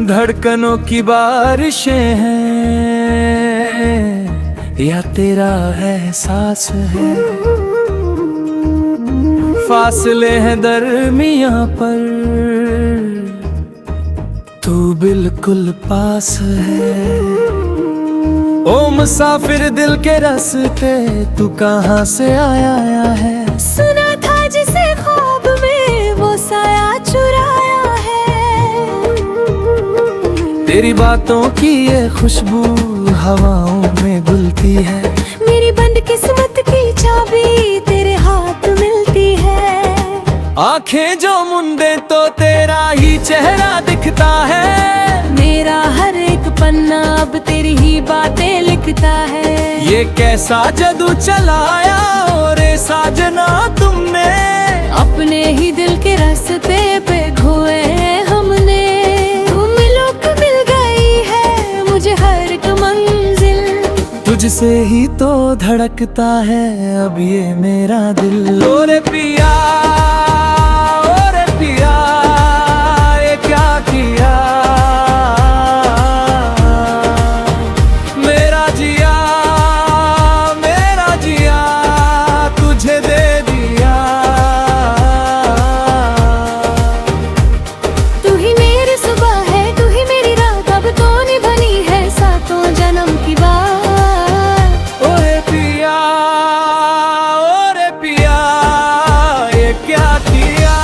धड़कनों की बारिशें हैं या तेरा एहसास है, फासले हैं दरमियां पर तू बिल्कुल पास है। ओ मुसाफिर दिल के रास्ते तू कहाँ से आया है? सुना था जिसे ख्वाब में वो साया चुराया है। तेरी बातों की ये खुशबू हवाओं में घुलती है। मेरी बंद किस्मत की चाबी तेरे हाथ मिलती है। आंखें जो मुंदे तो तेरा ही चेहरा दिखता है। मेरा हर एक पन्ना अब तेरी ही बातें लिखता है। ये कैसा जादू चलाया और साजना तुमने, अपने ही दिल के रास्ते पे खोए हमने। तुम मिलो को मिल गई है मुझे हर एक मंजिल, तुझसे ही तो धड़कता है अब ये मेरा दिल। ओरे पिया ये क्या किया, मेरा जिया तुझे दे दिया। तू ही मेरी सुबह है तू ही मेरी रात, अब तो निभानी है सातों जन्म की बात। ओरे पिया ये क्या किया।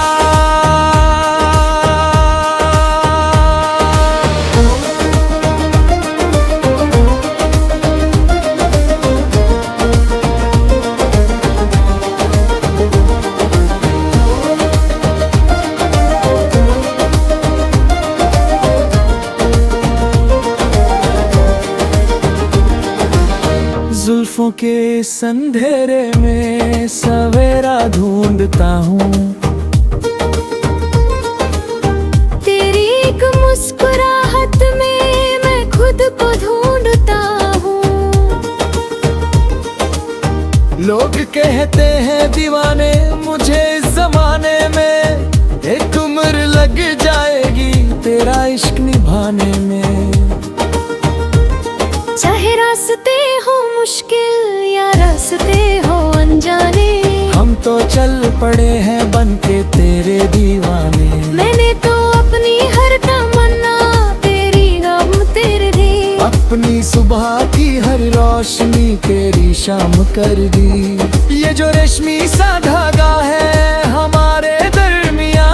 जुल्फों के इस अंधेरे में सवेरा ढूंढता हूँ। तेरी एक मुस्कुराहट में मैं खुद को ढूंढता हूँ। लोग कहते हैं दीवाने मुझे इस जमाने में, एक उम्र लग जाएगी तेरा इश्क निभाने में। चाहे रास्ते हो मुश्किल या रास्ते हो अनजाने, हम तो चल पड़े हैं बनके तेरे दीवाने। मैंने तो अपनी हर तमन्ना तेरी गम तेरे दी, अपनी सुबह की हर रोशनी तेरी शाम कर दी। ये जो रेशमी सा धागा है हमारे दरमियां,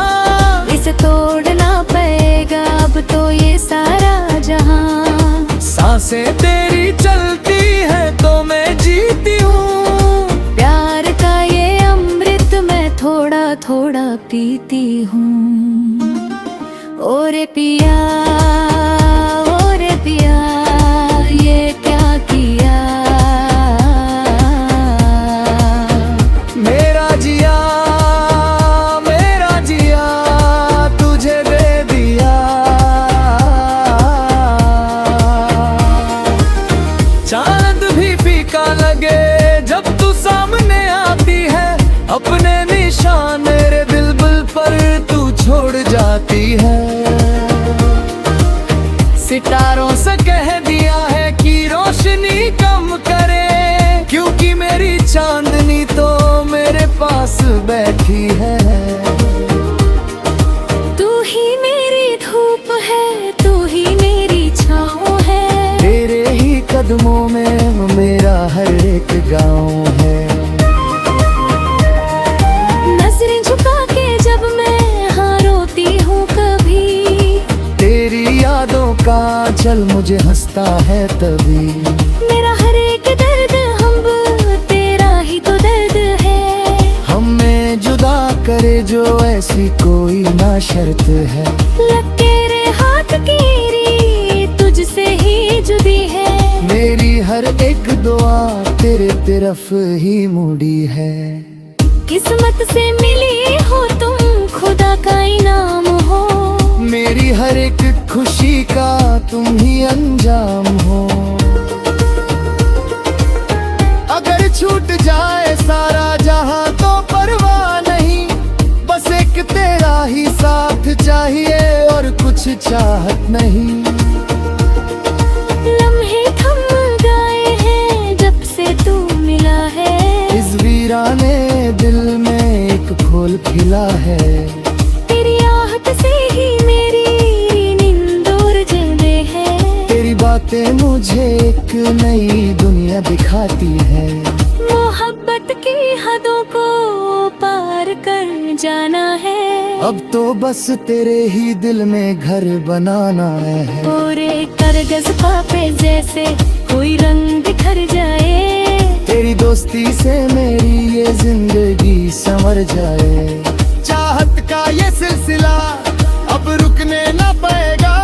इसे तोड़ना पड़ेगा अब तो ये सारा जहां। सांसें तेरी चलती है तो मैं जीती हूँ। प्यार का ये अमृत मैं थोड़ा थोड़ा पीती हूँ। ओरे पिया ये क्या किया। मेरा जिया तुझे दे दिया। चांद भी फीका लगे जब तू सामने आती है, अपने निशान मेरे दिल पर तू छोड़ जाती है। सितारों से कह दिया है कि रोशनी कम करे, क्योंकि मेरी चांदनी तो मेरे पास बैठी है। तू ही मेरी धूप है तू ही मेरी छाँव है, तेरे ही कदमों में मेरा हर एक गाँव है। नजरें झुका के जब मैं हाँ रोती हूँ कभी, तेरी यादों का चल मुझे हंसता है तभी। मेरा हर एक दर्द हम तेरा ही तो दर्द है। हमें जुदा करे जो ऐसी कोई ना शर्त है। लग तेरे हाथ की री तुझसे ही जुदी है। मेरी हर एक दुआ तेरे तरफ ही मुड़ी है। किस्मत से मिली हो तुम खुदा का इनाम हो, मेरी हर एक खुशी का तुम ही अंजाम हो। अगर छूट जाए सारा जहां तो परवाह नहीं, चाहत नहीं। लम्हे थम गए हैं जब से तू मिला है। इस वीराने दिल में एक फूल खिला है। तेरी आहट से ही मेरी नींद उड़ जाने है। तेरी बातें मुझे एक नई दुनिया दिखाती है। मोहब्बत की हदों को पार कर जाना है। अब तो बस तेरे ही दिल में घर बनाना है। पूरे करगज पापे जैसे कोई रंग बिखर जाए। तेरी दोस्ती से मेरी ये जिंदगी संवर जाए। चाहत का ये सिलसिला अब रुकने ना पाएगा।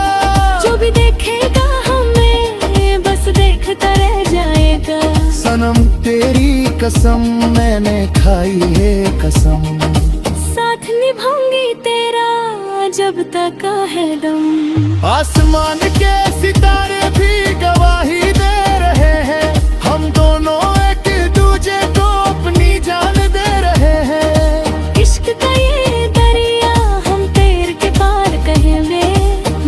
जो भी देखेगा हमें बस देखता रह जाएगा। सनम तेरी कसम मैंने खाई है कसम। साथ निभाऊंगी तेरा जब तक है दम। आसमान के सितारे भी गवाही दे रहे हैं। हम दोनों एक दूजे को अपनी जान दे रहे हैं। इश्क का ये दरिया हम तैर के पार करेंगे।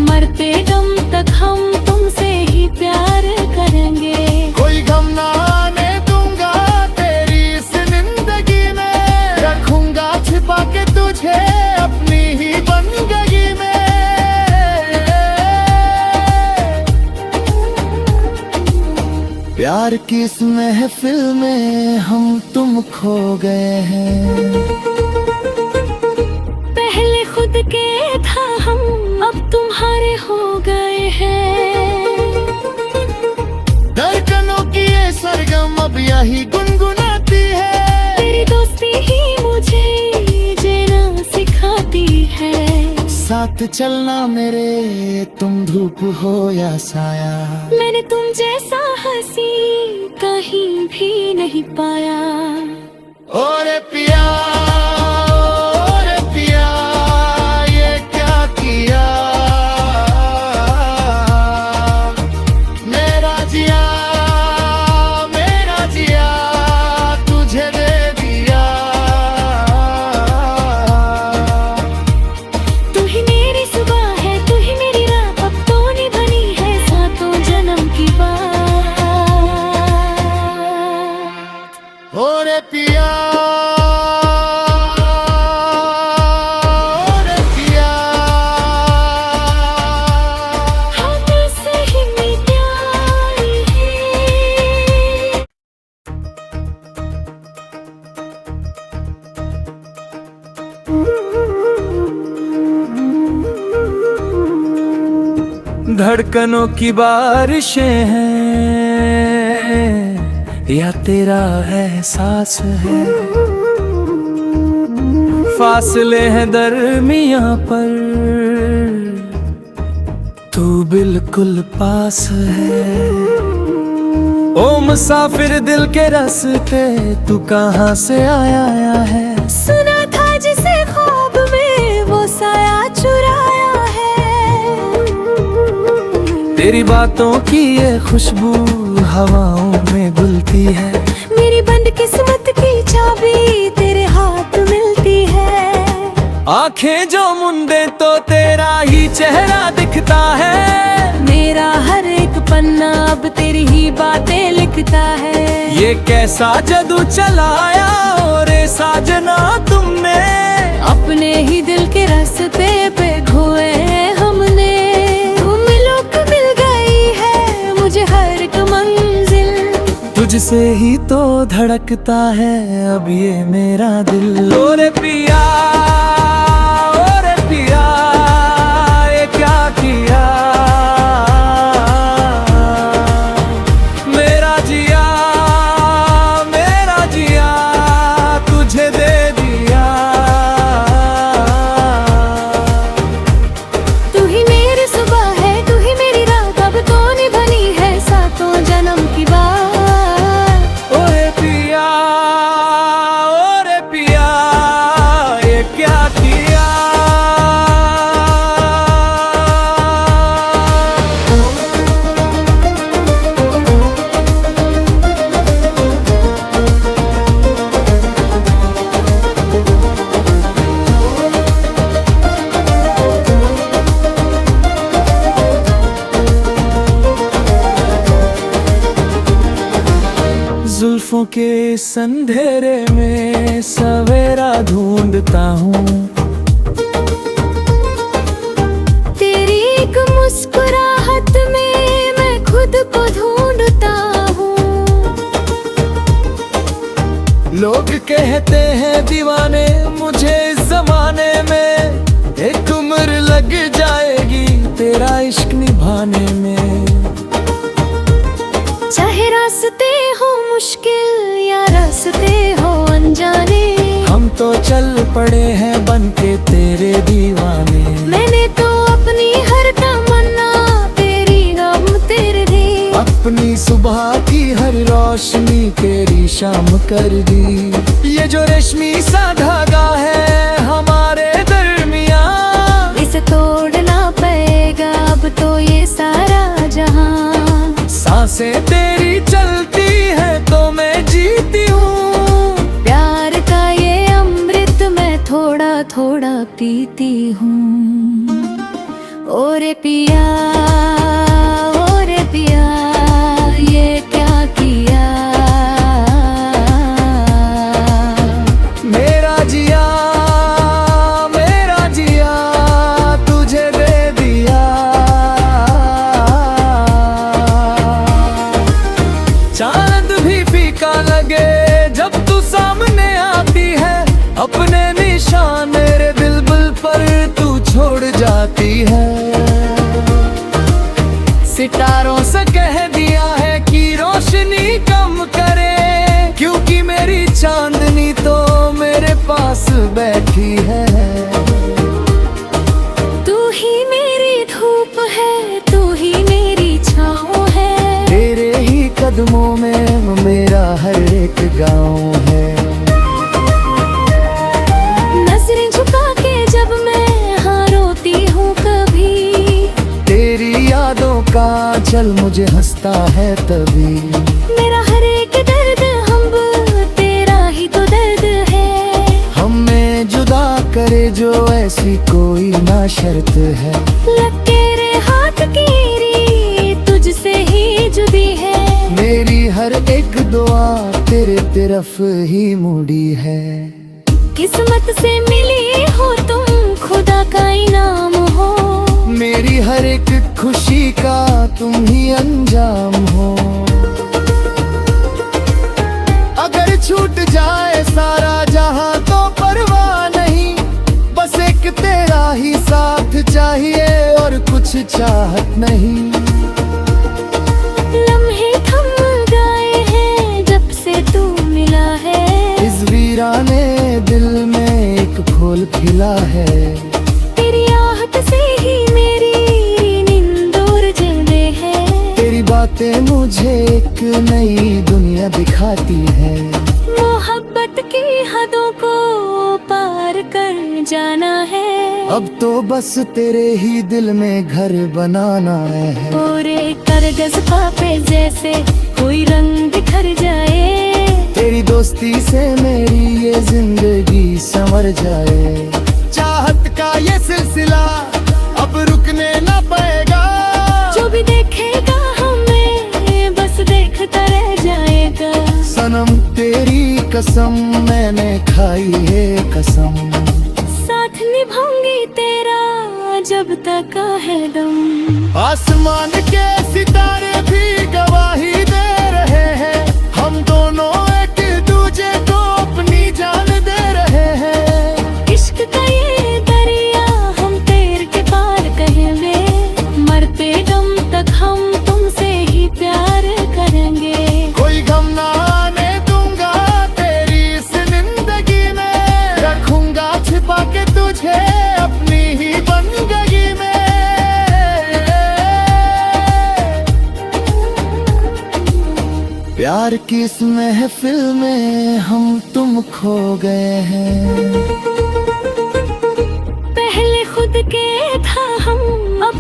मरते दम तक हम तुमसे ही प्यार करेंगे। कोई गम ना आने दूंगा तेरी इस जिंदगी में। रखूंगा छिपा के तुझे अपनी ही बंदगी में। प्यार की इस महफिल में हम तुम खो गए हैं। पहले खुद के था हम अब तुम्हारे हो गए हैं। धड़कनों की ये सरगम अब यही गुनगुनाती है। तेरी दोस्ती ही मुझे जीना सिखाती है। साथ चलना मेरे तुम धूप हो या साया। मैंने तुम जैसा हंसी कहीं भी नहीं पाया। और पिया और पिया ये क्या किया। मेरा जिया तुझे दे दिया। तू ही मेरी सुबह है तू ही मेरी रात। अब तो निभानी है सातों जन्म की बात। और पिया धड़कनों की बारिशें हैं या तेरा एहसास है। फासले हैं दरमियां पर तू बिल्कुल पास है। ओ मुसाफिर दिल के रास्ते तू कहाँ से आया है। सुना था जिसे ख्वाब में वो साया चुराया है। तेरी बातों की ये खुशबू हवाओं में घुलती है। मेरी बंद किस्मत की चाबी तेरे हाथ मिलती है। आंखें जो मुंदे तो तेरा ही चेहरा दिखता है। मेरा हर एक पन्ना अब तेरी ही बातें लिखता है। ये कैसा जादू चलाया और साजना तुमने। अपने ही दिल के रास्ते पे खोए हमने। तुम लोग मिल गई है मुझे हर एक मंजिल। तुझसे ही तो धड़कता है अब ये मेरा दिल। ओरे पिया ये क्या किया। मेरा जिया तुझे दे दिया। तू ही मेरी सुबह है तू ही मेरी रात। अब तो निभानी है सातों जन्म की बात। ओरे पिया ये क्या किया। जुल्फों के इस अंधेरे में सवेरा ढूंढता हूँ। तेरी एक मुस्कुराहट में मैं खुद को ढूंढता हूँ। लोग कहते हैं दीवाने, मुझे इस जमाने में एक उम्र लग जाएगी तेरा इश्क निभाने में। चाहे रास्ते हो मुश्किल या रास्ते हो अनजाने, हम तो चल पड़े हैं बनके तेरे दीवाने। मैंने तो अपनी हर तमन्ना तेरी गम तेरे दी, अपनी सुबह की हर रोशनी तेरी शाम कर दी। ये जो रेशमी सा धागा है हमारे दरमियां, इसे तोड़ना पड़ेगा अब तो ये सारा जहां। सांसें तेरी चलती है तो मैं जीती हूँ। प्यार का ये अमृत मैं थोड़ा थोड़ा पीती हूँ। ओ रे पिया, ओ रे पिया, ये क्या किया। मेरा जिया तुझे दे दिया। चांद भी फीका लगे जब तू सामने आती है, अपने निशान मेरे दिल पर तू छोड़ जाती है। सितारों से कह दिया है कि रोशनी कम करे, क्योंकि मेरी चांदनी तो मेरे पास बैठी है। तू ही मेरी धूप है, तू ही मेरी छाँव है, तेरे ही कदमों में मेरा हर एक गाँव है। नजरें झुका के जब मैं हाँ रोती हूँ कभी, तेरी यादों का चल मुझे हंसता है तभी। मेरा हर एक दर्द हम तेरा ही तो दर्द है। हमें जुदा करे जो ऐसी कोई ना शर्त है। लग तेरे हाथ की री तुझसे ही जुदी है। मेरी हर एक दुआ तेरे तरफ ही मुड़ी है। किस्मत से मिली हो तुम, खुदा का इनाम हो। मेरी हर एक खुशी का तुम ही अंजाम हो। अगर छूट जाए सारा जहां तो परवाह नहीं, बस एक तेरा ही साथ चाहिए और कुछ चाहत नहीं। लम्हे थम गए हैं जब से तू मिला है, इस वीराने दिल में एक फूल खिला है। तेरी आहट से ही मेरी नींद उड़ जाने है। तेरी बातें मुझे एक नई दुनिया दिखाती है। मोहब्बत की हदों को पार कर जाना है। अब तो बस तेरे ही दिल में घर बनाना है। पूरे करगज पापे जैसे कोई रंग बिखर जाए, तेरी दोस्ती से मेरी ये जिंदगी संवर जाए। चाहत का ये सिलसिला अब रुकने ना पाएगा। जो भी देखेगा हमें बस देखता रह जाएगा। सनम तेरी कसम मैंने खाई है कसम, साथ निभाऊंगी तेरा जब तक है दम। आसमान के सितारे भी गवाही दे रहे हैं, हम दोनों एक दूजे को अपनी जान दे रहे हैं। इश्क का ये दरिया हम तैर के पार करेंगे, मरते दम तक हम तुमसे ही प्यार करेंगे। कोई गम ना आने दूंगा तेरी इस जिंदगी में, रखूंगा छिपा के तुझे अपनी ही बंदगी में। प्यार की इस महफिल में हम तुम खो गए हैं। पहले खुद के था हम, अब